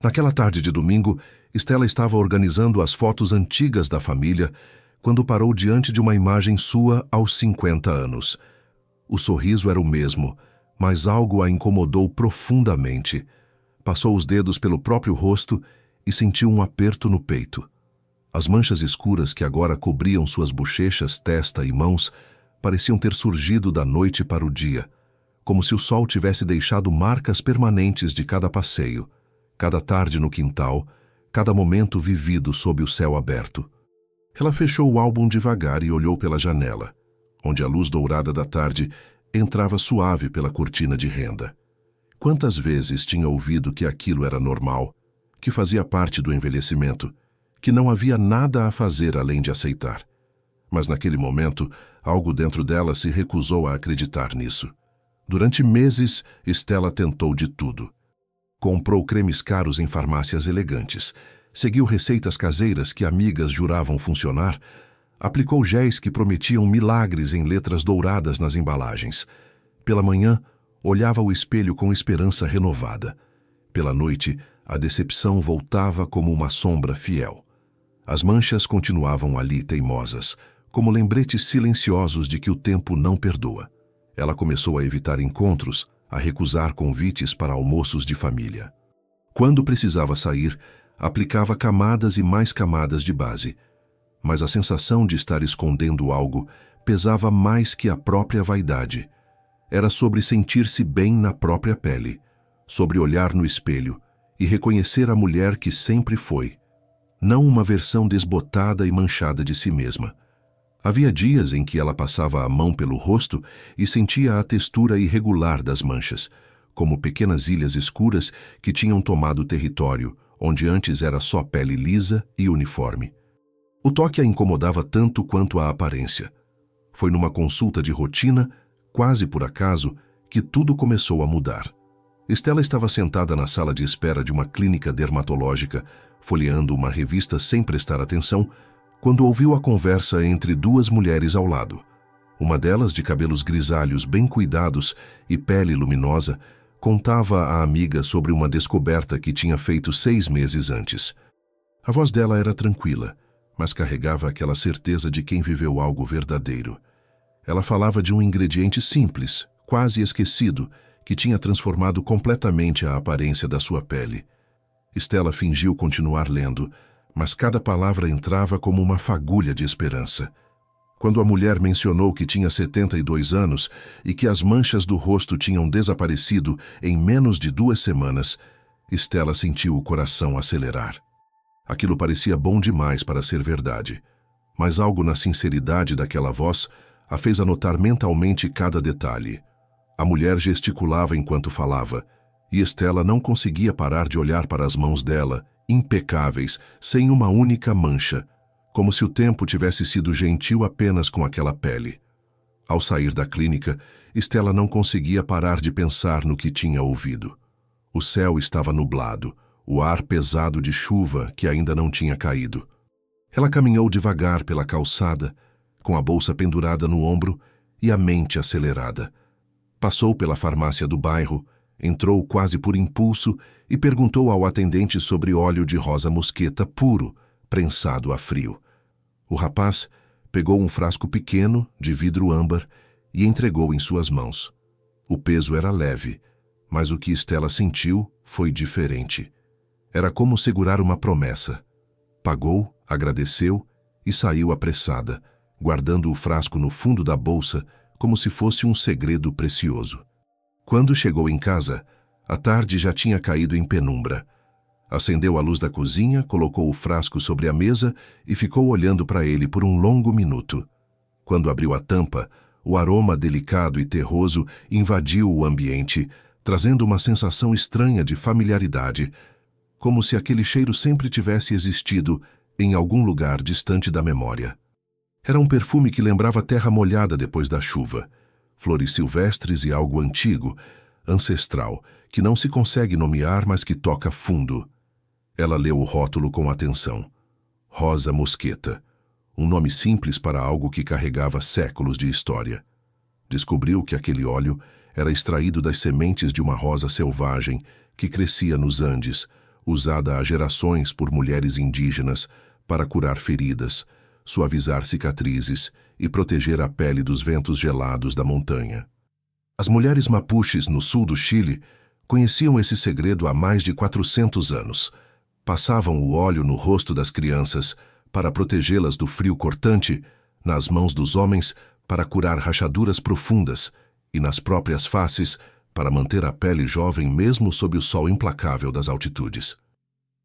Naquela tarde de domingo, Stella estava organizando as fotos antigas da família quando parou diante de uma imagem sua aos 50 anos. O sorriso era o mesmo, mas algo a incomodou profundamente. Passou os dedos pelo próprio rosto e sentiu um aperto no peito. As manchas escuras que agora cobriam suas bochechas, testa e mãos pareciam ter surgido da noite para o dia, como se o sol tivesse deixado marcas permanentes de cada passeio, cada tarde no quintal, cada momento vivido sob o céu aberto. Ela fechou o álbum devagar e olhou pela janela, onde a luz dourada da tarde entrava suave pela cortina de renda. Quantas vezes tinha ouvido que aquilo era normal, que fazia parte do envelhecimento, que não havia nada a fazer além de aceitar. Mas naquele momento, algo dentro dela se recusou a acreditar nisso. Durante meses, Stella tentou de tudo. Comprou cremes caros em farmácias elegantes, seguiu receitas caseiras que amigas juravam funcionar, aplicou géis que prometiam milagres em letras douradas nas embalagens. Pela manhã, olhava o espelho com esperança renovada. Pela noite, a decepção voltava como uma sombra fiel. As manchas continuavam ali teimosas, como lembretes silenciosos de que o tempo não perdoa. Ela começou a evitar encontros, a recusar convites para almoços de família. Quando precisava sair, aplicava camadas e mais camadas de base. Mas a sensação de estar escondendo algo pesava mais que a própria vaidade. Era sobre sentir-se bem na própria pele, sobre olhar no espelho e reconhecer a mulher que sempre foi, não uma versão desbotada e manchada de si mesma. Havia dias em que ela passava a mão pelo rosto e sentia a textura irregular das manchas, como pequenas ilhas escuras que tinham tomado território, onde antes era só pele lisa e uniforme. O toque a incomodava tanto quanto a aparência. Foi numa consulta de rotina, quase por acaso, que tudo começou a mudar. Stella estava sentada na sala de espera de uma clínica dermatológica, folheando uma revista sem prestar atenção, quando ouviu a conversa entre duas mulheres ao lado. Uma delas, de cabelos grisalhos bem cuidados e pele luminosa, contava à amiga sobre uma descoberta que tinha feito 6 meses antes. A voz dela era tranquila, mas carregava aquela certeza de quem viveu algo verdadeiro. Ela falava de um ingrediente simples, quase esquecido, que tinha transformado completamente a aparência da sua pele. Stella fingiu continuar lendo, mas cada palavra entrava como uma fagulha de esperança. Quando a mulher mencionou que tinha 72 anos e que as manchas do rosto tinham desaparecido em menos de 2 semanas, Stella sentiu o coração acelerar. Aquilo parecia bom demais para ser verdade, mas algo na sinceridade daquela voz a fez anotar mentalmente cada detalhe. A mulher gesticulava enquanto falava, e Stella não conseguia parar de olhar para as mãos dela, impecáveis, sem uma única mancha, como se o tempo tivesse sido gentil apenas com aquela pele. Ao sair da clínica, Stella não conseguia parar de pensar no que tinha ouvido. O céu estava nublado, o ar pesado de chuva que ainda não tinha caído. Ela caminhou devagar pela calçada, com a bolsa pendurada no ombro e a mente acelerada. Passou pela farmácia do bairro, entrou quase por impulso e perguntou ao atendente sobre óleo de rosa mosqueta puro, prensado a frio. O rapaz pegou um frasco pequeno, de vidro âmbar, e entregou em suas mãos. O peso era leve, mas o que Stella sentiu foi diferente. Era como segurar uma promessa. Pagou, agradeceu e saiu apressada, guardando o frasco no fundo da bolsa como se fosse um segredo precioso. Quando chegou em casa, a tarde já tinha caído em penumbra. Acendeu a luz da cozinha, colocou o frasco sobre a mesa e ficou olhando para ele por um longo minuto. Quando abriu a tampa, o aroma delicado e terroso invadiu o ambiente, trazendo uma sensação estranha de familiaridade, como se aquele cheiro sempre tivesse existido em algum lugar distante da memória. Era um perfume que lembrava terra molhada depois da chuva, flores silvestres e algo antigo, ancestral, que não se consegue nomear, mas que toca fundo. Ela leu o rótulo com atenção. Rosa mosqueta, um nome simples para algo que carregava séculos de história. Descobriu que aquele óleo era extraído das sementes de uma rosa selvagem que crescia nos Andes, usada há gerações por mulheres indígenas para curar feridas, suavizar cicatrizes e proteger a pele dos ventos gelados da montanha. As mulheres mapuches no sul do Chile conheciam esse segredo há mais de 400 anos. Passavam o óleo no rosto das crianças para protegê-las do frio cortante, nas mãos dos homens para curar rachaduras profundas e nas próprias faces para manter a pele jovem mesmo sob o sol implacável das altitudes.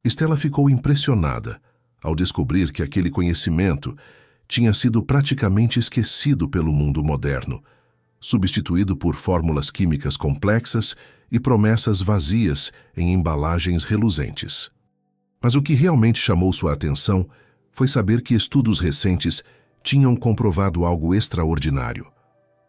Estela ficou impressionada ao descobrir que aquele conhecimento tinha sido praticamente esquecido pelo mundo moderno, substituído por fórmulas químicas complexas e promessas vazias em embalagens reluzentes. Mas o que realmente chamou sua atenção foi saber que estudos recentes tinham comprovado algo extraordinário.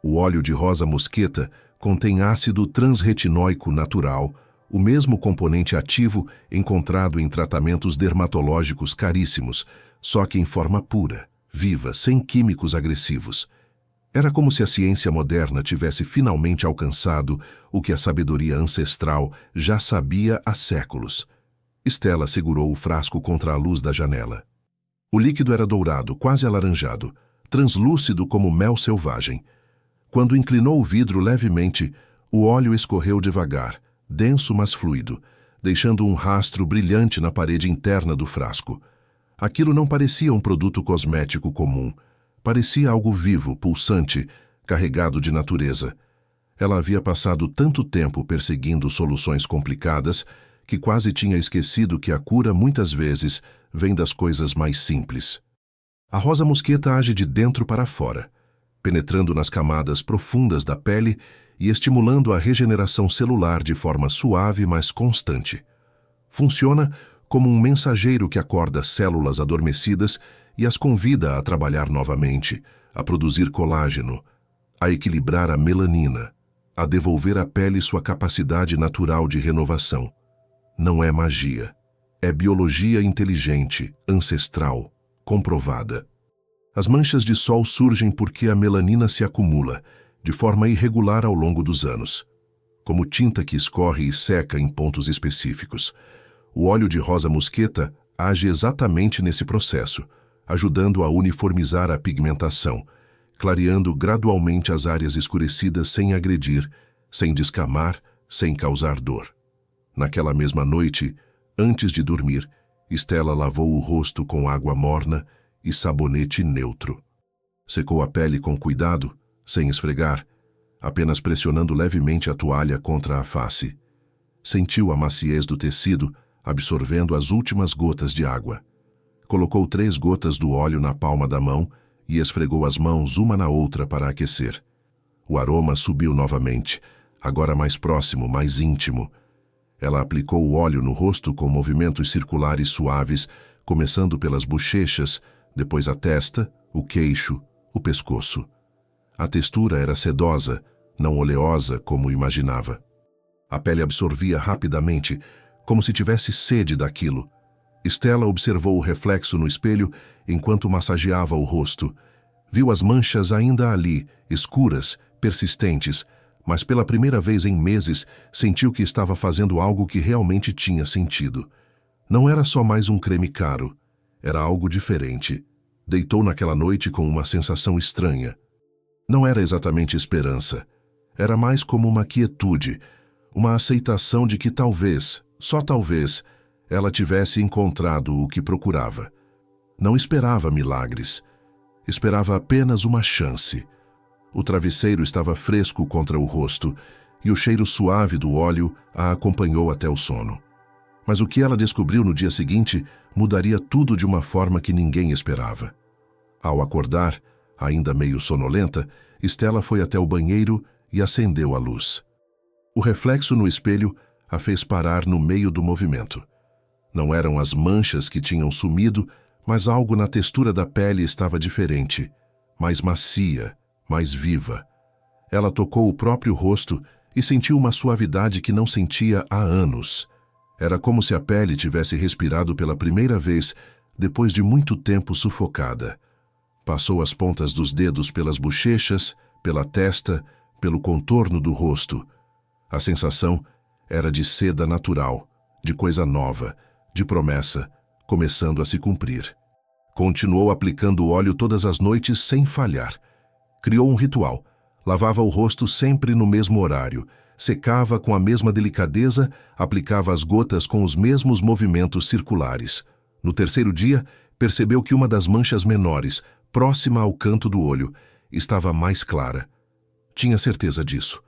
O óleo de rosa mosqueta contém ácido transretinóico natural, o mesmo componente ativo encontrado em tratamentos dermatológicos caríssimos, só que em forma pura, viva, sem químicos agressivos. Era como se a ciência moderna tivesse finalmente alcançado o que a sabedoria ancestral já sabia há séculos. Estela segurou o frasco contra a luz da janela. O líquido era dourado, quase alaranjado, translúcido como mel selvagem. Quando inclinou o vidro levemente, o óleo escorreu devagar, denso mas fluido, deixando um rastro brilhante na parede interna do frasco. Aquilo não parecia um produto cosmético comum. Parecia algo vivo, pulsante, carregado de natureza. Ela havia passado tanto tempo perseguindo soluções complicadas que quase tinha esquecido que a cura muitas vezes vem das coisas mais simples. A rosa mosqueta age de dentro para fora, penetrando nas camadas profundas da pele e estimulando a regeneração celular de forma suave, mas constante. Funciona como um mensageiro que acorda células adormecidas e as convida a trabalhar novamente, a produzir colágeno, a equilibrar a melanina, a devolver à pele sua capacidade natural de renovação. Não é magia. É biologia inteligente, ancestral, comprovada. As manchas de sol surgem porque a melanina se acumula, de forma irregular ao longo dos anos, como tinta que escorre e seca em pontos específicos. O óleo de rosa mosqueta age exatamente nesse processo, ajudando a uniformizar a pigmentação, clareando gradualmente as áreas escurecidas sem agredir, sem descamar, sem causar dor. Naquela mesma noite, antes de dormir, Estela lavou o rosto com água morna e sabonete neutro. Secou a pele com cuidado, sem esfregar, apenas pressionando levemente a toalha contra a face. Sentiu a maciez do tecido, absorvendo as últimas gotas de água. Colocou 3 gotas do óleo na palma da mão e esfregou as mãos uma na outra para aquecer. O aroma subiu novamente, agora mais próximo, mais íntimo. Ela aplicou o óleo no rosto com movimentos circulares suaves, começando pelas bochechas, depois a testa, o queixo, o pescoço. A textura era sedosa, não oleosa como imaginava. A pele absorvia rapidamente, como se tivesse sede daquilo. Estela observou o reflexo no espelho enquanto massageava o rosto. Viu as manchas ainda ali, escuras, persistentes, mas pela primeira vez em meses sentiu que estava fazendo algo que realmente tinha sentido. Não era só mais um creme caro, era algo diferente. Deitou naquela noite com uma sensação estranha. Não era exatamente esperança, era mais como uma quietude, uma aceitação de que talvez, só talvez, ela tivesse encontrado o que procurava. Não esperava milagres. Esperava apenas uma chance. O travesseiro estava fresco contra o rosto e o cheiro suave do óleo a acompanhou até o sono. Mas o que ela descobriu no dia seguinte mudaria tudo de uma forma que ninguém esperava. Ao acordar, ainda meio sonolenta, Estela foi até o banheiro e acendeu a luz. O reflexo no espelho a fez parar no meio do movimento. Não eram as manchas que tinham sumido, mas algo na textura da pele estava diferente, mais macia, mais viva. Ela tocou o próprio rosto e sentiu uma suavidade que não sentia há anos. Era como se a pele tivesse respirado pela primeira vez depois de muito tempo sufocada. Passou as pontas dos dedos pelas bochechas, pela testa, pelo contorno do rosto. A sensação era de seda natural, de coisa nova, de promessa, começando a se cumprir. Continuou aplicando o óleo todas as noites sem falhar. Criou um ritual. Lavava o rosto sempre no mesmo horário, secava com a mesma delicadeza, aplicava as gotas com os mesmos movimentos circulares. No terceiro dia, percebeu que uma das manchas menores, próxima ao canto do olho, estava mais clara. Tinha certeza disso.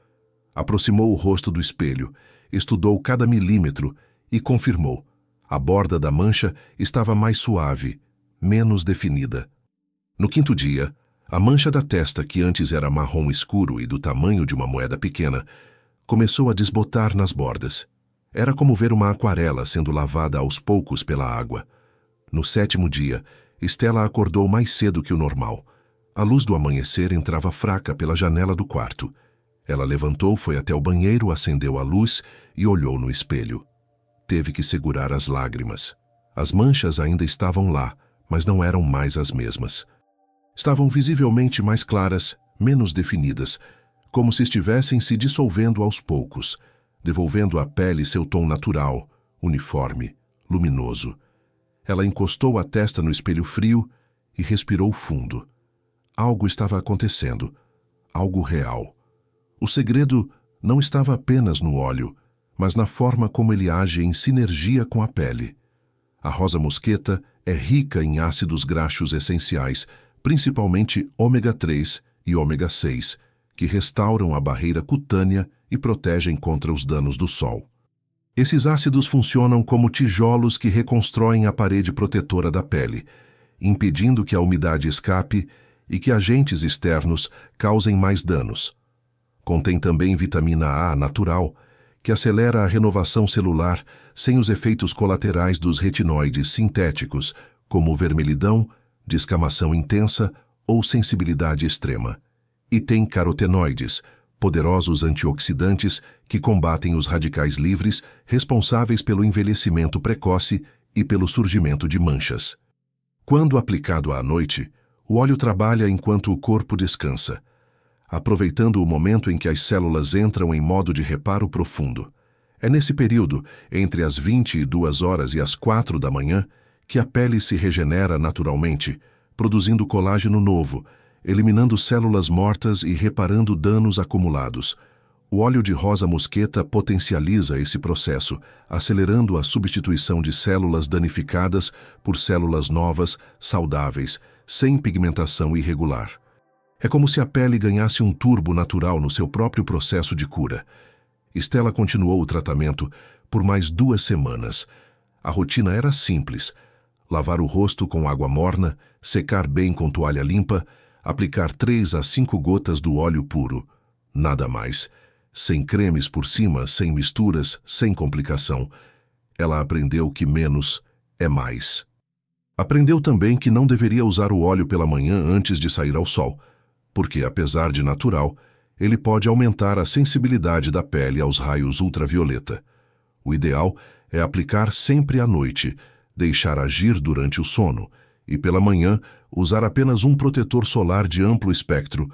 Aproximou o rosto do espelho, estudou cada milímetro e confirmou. A borda da mancha estava mais suave, menos definida. No quinto dia, a mancha da testa, que antes era marrom escuro e do tamanho de uma moeda pequena, começou a desbotar nas bordas. Era como ver uma aquarela sendo lavada aos poucos pela água. No sétimo dia, Stella acordou mais cedo que o normal. A luz do amanhecer entrava fraca pela janela do quarto. Ela levantou, foi até o banheiro, acendeu a luz e olhou no espelho. Teve que segurar as lágrimas. As manchas ainda estavam lá, mas não eram mais as mesmas. Estavam visivelmente mais claras, menos definidas, como se estivessem se dissolvendo aos poucos, devolvendo à pele seu tom natural, uniforme, luminoso. Ela encostou a testa no espelho frio e respirou fundo. Algo estava acontecendo, algo real. O segredo não estava apenas no óleo, mas na forma como ele age em sinergia com a pele. A rosa mosqueta é rica em ácidos graxos essenciais, principalmente ômega 3 e ômega 6, que restauram a barreira cutânea e protegem contra os danos do sol. Esses ácidos funcionam como tijolos que reconstroem a parede protetora da pele, impedindo que a umidade escape e que agentes externos causem mais danos. Contém também vitamina A natural, que acelera a renovação celular sem os efeitos colaterais dos retinoides sintéticos, como vermelhidão, descamação intensa ou sensibilidade extrema. E tem carotenoides, poderosos antioxidantes que combatem os radicais livres responsáveis pelo envelhecimento precoce e pelo surgimento de manchas. Quando aplicado à noite, o óleo trabalha enquanto o corpo descansa, aproveitando o momento em que as células entram em modo de reparo profundo. É nesse período, entre as 22 horas e as 4 da manhã, que a pele se regenera naturalmente, produzindo colágeno novo, eliminando células mortas e reparando danos acumulados. O óleo de rosa mosqueta potencializa esse processo, acelerando a substituição de células danificadas por células novas, saudáveis, sem pigmentação irregular. É como se a pele ganhasse um turbo natural no seu próprio processo de cura. Stella continuou o tratamento por mais 2 semanas. A rotina era simples: lavar o rosto com água morna, secar bem com toalha limpa, aplicar 3 a 5 gotas do óleo puro. Nada mais. Sem cremes por cima, sem misturas, sem complicação. Ela aprendeu que menos é mais. Aprendeu também que não deveria usar o óleo pela manhã antes de sair ao sol, porque, apesar de natural, ele pode aumentar a sensibilidade da pele aos raios ultravioleta. O ideal é aplicar sempre à noite, deixar agir durante o sono e, pela manhã, usar apenas um protetor solar de amplo espectro,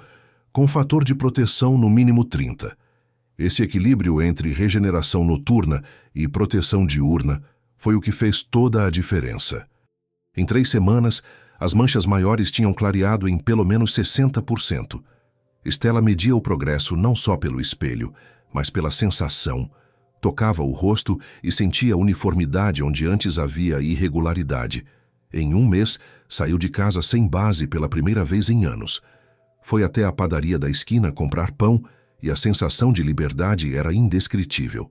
com fator de proteção no mínimo 30. Esse equilíbrio entre regeneração noturna e proteção diurna foi o que fez toda a diferença. Em 3 semanas, as manchas maiores tinham clareado em pelo menos 60%. Stella media o progresso não só pelo espelho, mas pela sensação. Tocava o rosto e sentia uniformidade onde antes havia irregularidade. Em 1 mês, saiu de casa sem base pela primeira vez em anos. Foi até a padaria da esquina comprar pão e a sensação de liberdade era indescritível.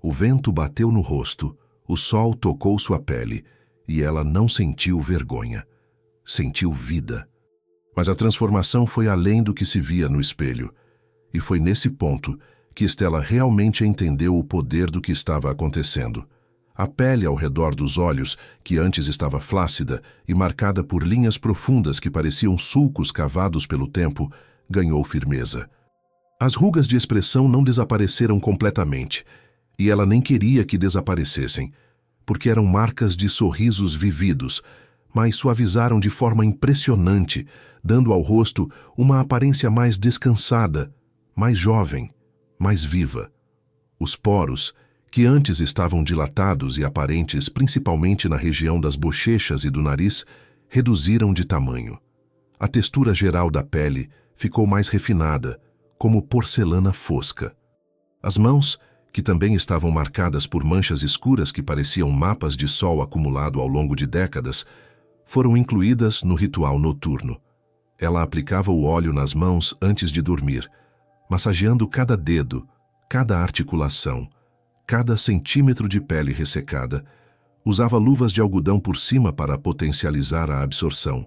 O vento bateu no rosto, o sol tocou sua pele e ela não sentiu vergonha. Sentiu vida. Mas a transformação foi além do que se via no espelho. E foi nesse ponto que Stella realmente entendeu o poder do que estava acontecendo. A pele ao redor dos olhos, que antes estava flácida e marcada por linhas profundas que pareciam sulcos cavados pelo tempo, ganhou firmeza. As rugas de expressão não desapareceram completamente, e ela nem queria que desaparecessem, porque eram marcas de sorrisos vividos, mas suavizaram de forma impressionante, dando ao rosto uma aparência mais descansada, mais jovem, mais viva. Os poros, que antes estavam dilatados e aparentes principalmente na região das bochechas e do nariz, reduziram de tamanho. A textura geral da pele ficou mais refinada, como porcelana fosca. As mãos, que também estavam marcadas por manchas escuras que pareciam mapas de sol acumulado ao longo de décadas, foram incluídas no ritual noturno. Ela aplicava o óleo nas mãos antes de dormir, massageando cada dedo, cada articulação, cada centímetro de pele ressecada. Usava luvas de algodão por cima para potencializar a absorção.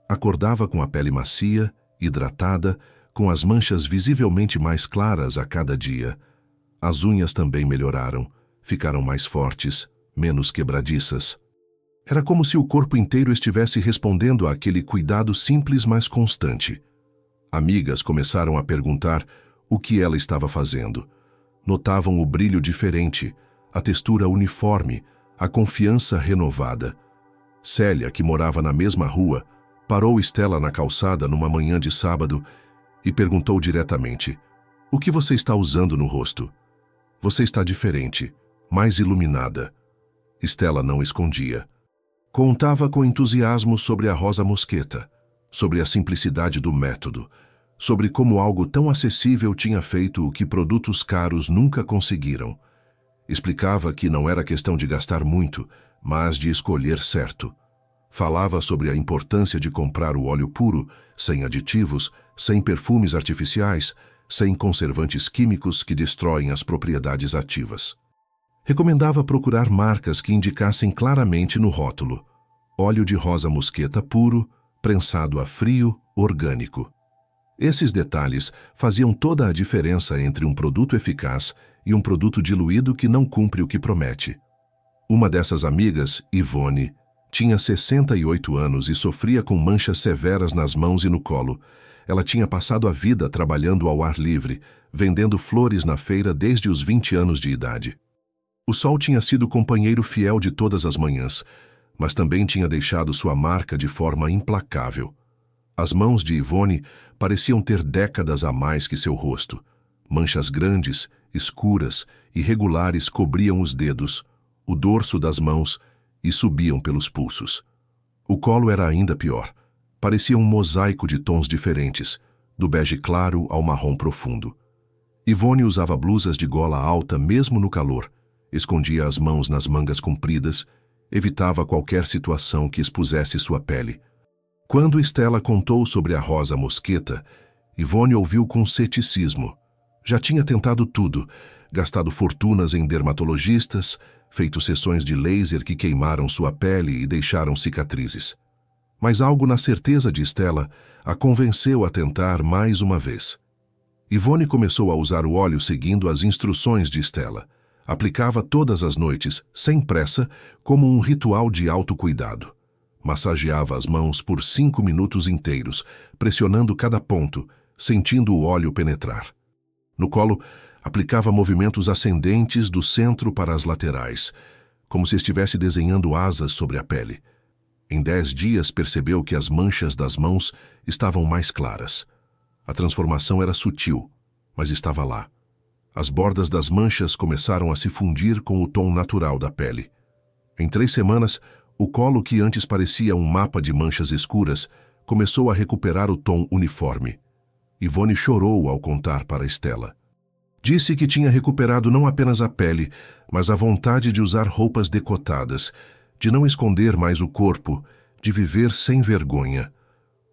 Acordava com a pele macia, hidratada, com as manchas visivelmente mais claras a cada dia. As unhas também melhoraram, ficaram mais fortes, menos quebradiças. Era como se o corpo inteiro estivesse respondendo àquele cuidado simples mas constante. Amigas começaram a perguntar o que ela estava fazendo. Notavam o brilho diferente, a textura uniforme, a confiança renovada. Célia, que morava na mesma rua, parou Estela na calçada numa manhã de sábado e perguntou diretamente: "O que você está usando no rosto? Você está diferente, mais iluminada." Estela não escondia. Contava com entusiasmo sobre a rosa mosqueta, sobre a simplicidade do método, sobre como algo tão acessível tinha feito o que produtos caros nunca conseguiram. Explicava que não era questão de gastar muito, mas de escolher certo. Falava sobre a importância de comprar o óleo puro, sem aditivos, sem perfumes artificiais, sem conservantes químicos que destroem as propriedades ativas. Recomendava procurar marcas que indicassem claramente no rótulo: óleo de rosa mosqueta puro, prensado a frio, orgânico. Esses detalhes faziam toda a diferença entre um produto eficaz e um produto diluído que não cumpre o que promete. Uma dessas amigas, Ivone, tinha 68 anos e sofria com manchas severas nas mãos e no colo. Ela tinha passado a vida trabalhando ao ar livre, vendendo flores na feira desde os 20 anos de idade. O sol tinha sido companheiro fiel de todas as manhãs, mas também tinha deixado sua marca de forma implacável. As mãos de Ivone pareciam ter décadas a mais que seu rosto. Manchas grandes, escuras, irregulares cobriam os dedos, o dorso das mãos e subiam pelos pulsos. O colo era ainda pior. Parecia um mosaico de tons diferentes, do bege claro ao marrom profundo. Ivone usava blusas de gola alta mesmo no calor, escondia as mãos nas mangas compridas, evitava qualquer situação que expusesse sua pele. Quando Estela contou sobre a rosa mosqueta, Ivone ouviu com ceticismo. Já tinha tentado tudo, gastado fortunas em dermatologistas, feito sessões de laser que queimaram sua pele e deixaram cicatrizes. Mas algo na certeza de Estela a convenceu a tentar mais uma vez. Ivone começou a usar o óleo seguindo as instruções de Estela. Aplicava todas as noites, sem pressa, como um ritual de autocuidado. Massageava as mãos por 5 minutos inteiros, pressionando cada ponto, sentindo o óleo penetrar. No colo, aplicava movimentos ascendentes do centro para as laterais, como se estivesse desenhando asas sobre a pele. Em 10 dias percebeu que as manchas das mãos estavam mais claras. A transformação era sutil, mas estava lá. As bordas das manchas começaram a se fundir com o tom natural da pele. Em 3 semanas, o colo, que antes parecia um mapa de manchas escuras, começou a recuperar o tom uniforme. Ivone chorou ao contar para Estela. Disse que tinha recuperado não apenas a pele, mas a vontade de usar roupas decotadas, de não esconder mais o corpo, de viver sem vergonha.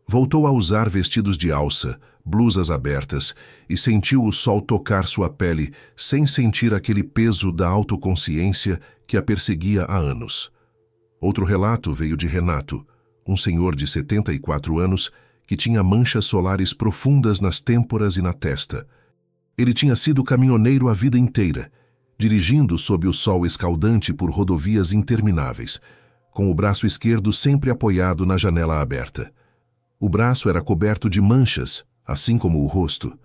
Voltou a usar vestidos de alça, blusas abertas, e sentiu o sol tocar sua pele sem sentir aquele peso da autoconsciência que a perseguia há anos. Outro relato veio de Renato, um senhor de 74 anos que tinha manchas solares profundas nas têmporas e na testa. Ele tinha sido caminhoneiro a vida inteira, dirigindo sob o sol escaldante por rodovias intermináveis, com o braço esquerdo sempre apoiado na janela aberta. O braço era coberto de manchas, assim como o rosto.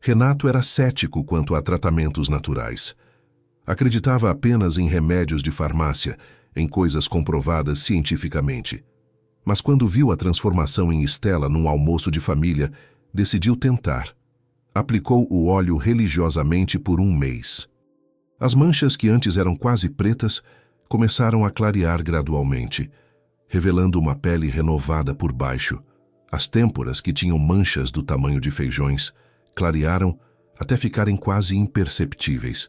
Renato era cético quanto a tratamentos naturais. Acreditava apenas em remédios de farmácia, em coisas comprovadas cientificamente. Mas quando viu a transformação em Estela num almoço de família, decidiu tentar. Aplicou o óleo religiosamente por 1 mês. As manchas que antes eram quase pretas começaram a clarear gradualmente, revelando uma pele renovada por baixo. As têmporas, que tinham manchas do tamanho de feijões, clarearam até ficarem quase imperceptíveis.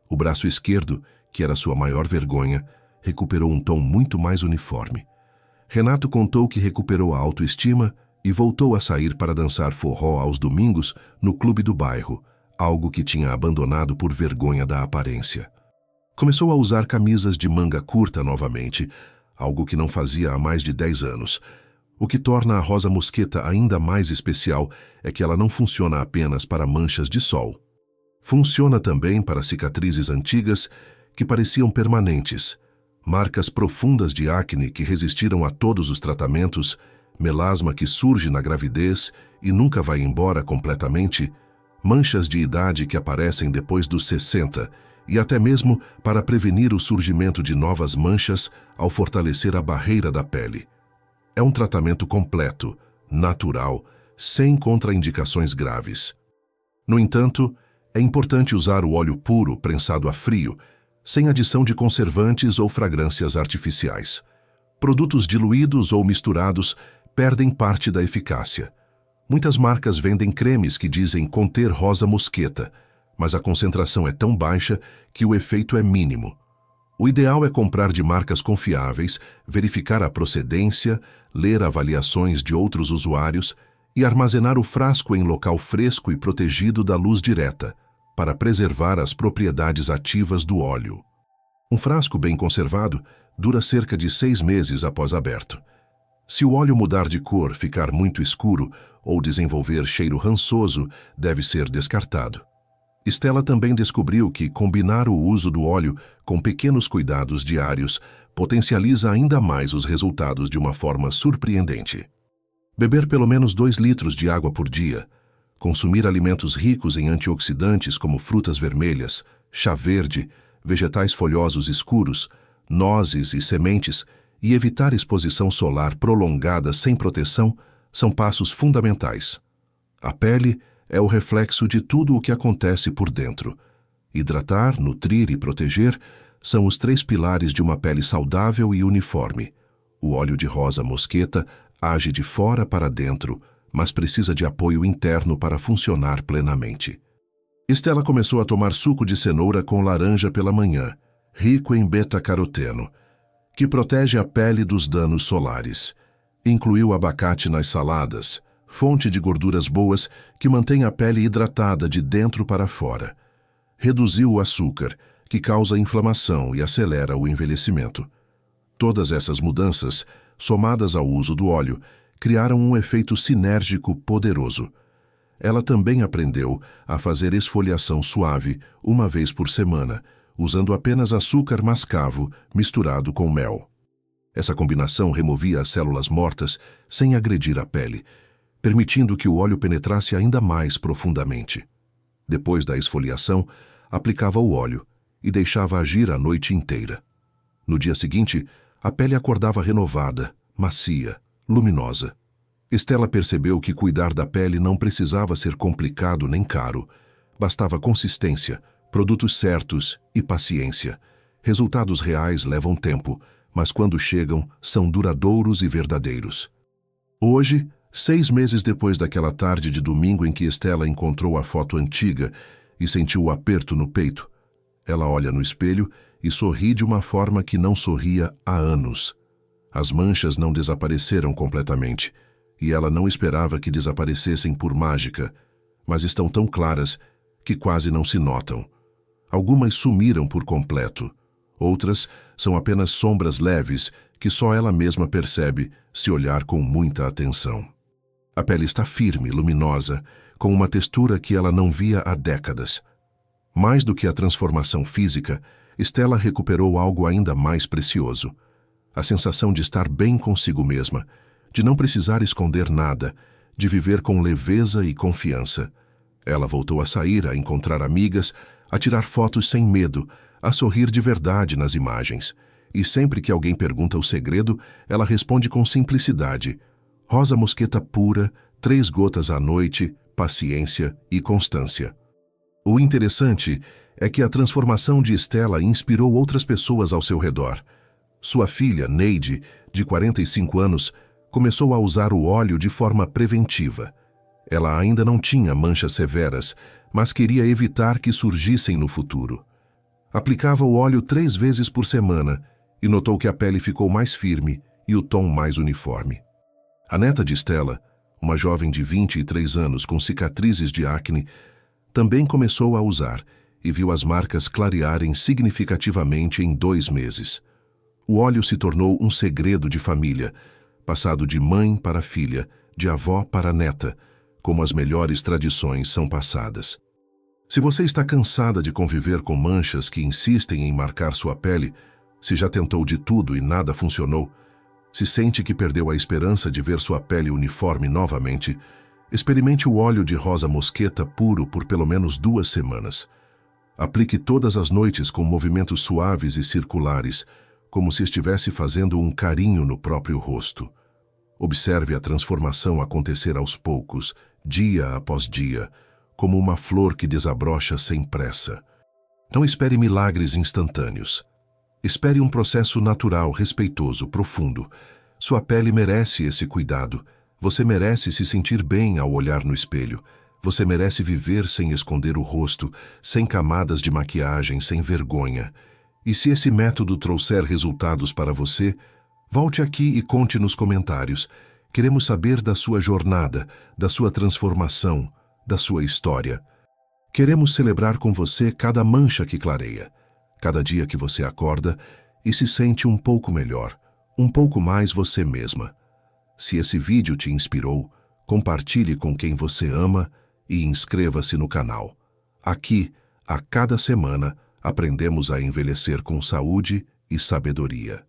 O braço esquerdo, que era sua maior vergonha, recuperou um tom muito mais uniforme. Renato contou que recuperou a autoestima e voltou a sair para dançar forró aos domingos no clube do bairro, algo que tinha abandonado por vergonha da aparência. Começou a usar camisas de manga curta novamente, algo que não fazia há mais de 10 anos. O que torna a rosa mosqueta ainda mais especial é que ela não funciona apenas para manchas de sol. Funciona também para cicatrizes antigas que pareciam permanentes, marcas profundas de acne que resistiram a todos os tratamentos, melasma que surge na gravidez e nunca vai embora completamente, manchas de idade que aparecem depois dos 60 e até mesmo para prevenir o surgimento de novas manchas ao fortalecer a barreira da pele. É um tratamento completo, natural, sem contraindicações graves. No entanto, é importante usar o óleo puro prensado a frio, sem adição de conservantes ou fragrâncias artificiais. Produtos diluídos ou misturados perdem parte da eficácia. Muitas marcas vendem cremes que dizem conter rosa mosqueta, mas a concentração é tão baixa que o efeito é mínimo. O ideal é comprar de marcas confiáveis, verificar a procedência, ler avaliações de outros usuários e armazenar o frasco em local fresco e protegido da luz direta, para preservar as propriedades ativas do óleo. Um frasco bem conservado dura cerca de 6 meses após aberto. Se o óleo mudar de cor, ficar muito escuro ou desenvolver cheiro rançoso, deve ser descartado. Stella também descobriu que combinar o uso do óleo com pequenos cuidados diários potencializa ainda mais os resultados de uma forma surpreendente. Beber pelo menos 2 litros de água por dia, consumir alimentos ricos em antioxidantes como frutas vermelhas, chá verde, vegetais folhosos escuros, nozes e sementes e evitar exposição solar prolongada sem proteção são passos fundamentais. A pele é o reflexo de tudo o que acontece por dentro. Hidratar, nutrir e proteger são os 3 pilares de uma pele saudável e uniforme. O óleo de rosa mosqueta age de fora para dentro, mas precisa de apoio interno para funcionar plenamente. Stella começou a tomar suco de cenoura com laranja pela manhã, rico em beta-caroteno, que protege a pele dos danos solares. Incluiu abacate nas saladas, fonte de gorduras boas que mantém a pele hidratada de dentro para fora. Reduziu o açúcar, que causa inflamação e acelera o envelhecimento. Todas essas mudanças, somadas ao uso do óleo, criaram um efeito sinérgico poderoso. Ela também aprendeu a fazer esfoliação suave 1 vez por semana, usando apenas açúcar mascavo misturado com mel. Essa combinação removia as células mortas sem agredir a pele, permitindo que o óleo penetrasse ainda mais profundamente. Depois da esfoliação, aplicava o óleo e deixava agir a noite inteira. No dia seguinte, a pele acordava renovada, macia, luminosa. Stella percebeu que cuidar da pele não precisava ser complicado nem caro. Bastava consistência, produtos certos e paciência. Resultados reais levam tempo, mas quando chegam, são duradouros e verdadeiros. Hoje, 6 meses depois daquela tarde de domingo em que Stella encontrou a foto antiga e sentiu o aperto no peito, ela olha no espelho e sorri de uma forma que não sorria há anos. As manchas não desapareceram completamente, e ela não esperava que desaparecessem por mágica, mas estão tão claras que quase não se notam. Algumas sumiram por completo. Outras são apenas sombras leves que só ela mesma percebe se olhar com muita atenção. A pele está firme, luminosa, com uma textura que ela não via há décadas. Mais do que a transformação física, Stella recuperou algo ainda mais precioso: a sensação de estar bem consigo mesma, de não precisar esconder nada, de viver com leveza e confiança. Ela voltou a sair, a encontrar amigas, a tirar fotos sem medo, a sorrir de verdade nas imagens. E sempre que alguém pergunta o segredo, ela responde com simplicidade: rosa mosqueta pura, 3 gotas à noite, paciência e constância. O interessante é que a transformação de Stella inspirou outras pessoas ao seu redor. Sua filha, Neide, de 45 anos, começou a usar o óleo de forma preventiva. Ela ainda não tinha manchas severas, mas queria evitar que surgissem no futuro. Aplicava o óleo 3 vezes por semana e notou que a pele ficou mais firme e o tom mais uniforme. A neta de Stella, uma jovem de 23 anos com cicatrizes de acne, também começou a usar e viu as marcas clarearem significativamente em 2 meses. O óleo se tornou um segredo de família, passado de mãe para filha, de avó para neta, como as melhores tradições são passadas. Se você está cansada de conviver com manchas que insistem em marcar sua pele, se já tentou de tudo e nada funcionou, se sente que perdeu a esperança de ver sua pele uniforme novamente, experimente o óleo de rosa mosqueta puro por pelo menos 2 semanas. Aplique todas as noites com movimentos suaves e circulares, como se estivesse fazendo um carinho no próprio rosto. Observe a transformação acontecer aos poucos, dia após dia, como uma flor que desabrocha sem pressa. Não espere milagres instantâneos. Espere um processo natural, respeitoso, profundo. Sua pele merece esse cuidado. Você merece se sentir bem ao olhar no espelho. Você merece viver sem esconder o rosto, sem camadas de maquiagem, sem vergonha. E se esse método trouxer resultados para você, volte aqui e conte nos comentários. Queremos saber da sua jornada, da sua transformação, da sua história. Queremos celebrar com você cada mancha que clareia, cada dia que você acorda e se sente um pouco melhor, um pouco mais você mesma. Se esse vídeo te inspirou, compartilhe com quem você ama e inscreva-se no canal. Aqui, a cada semana, aprendemos a envelhecer com saúde e sabedoria.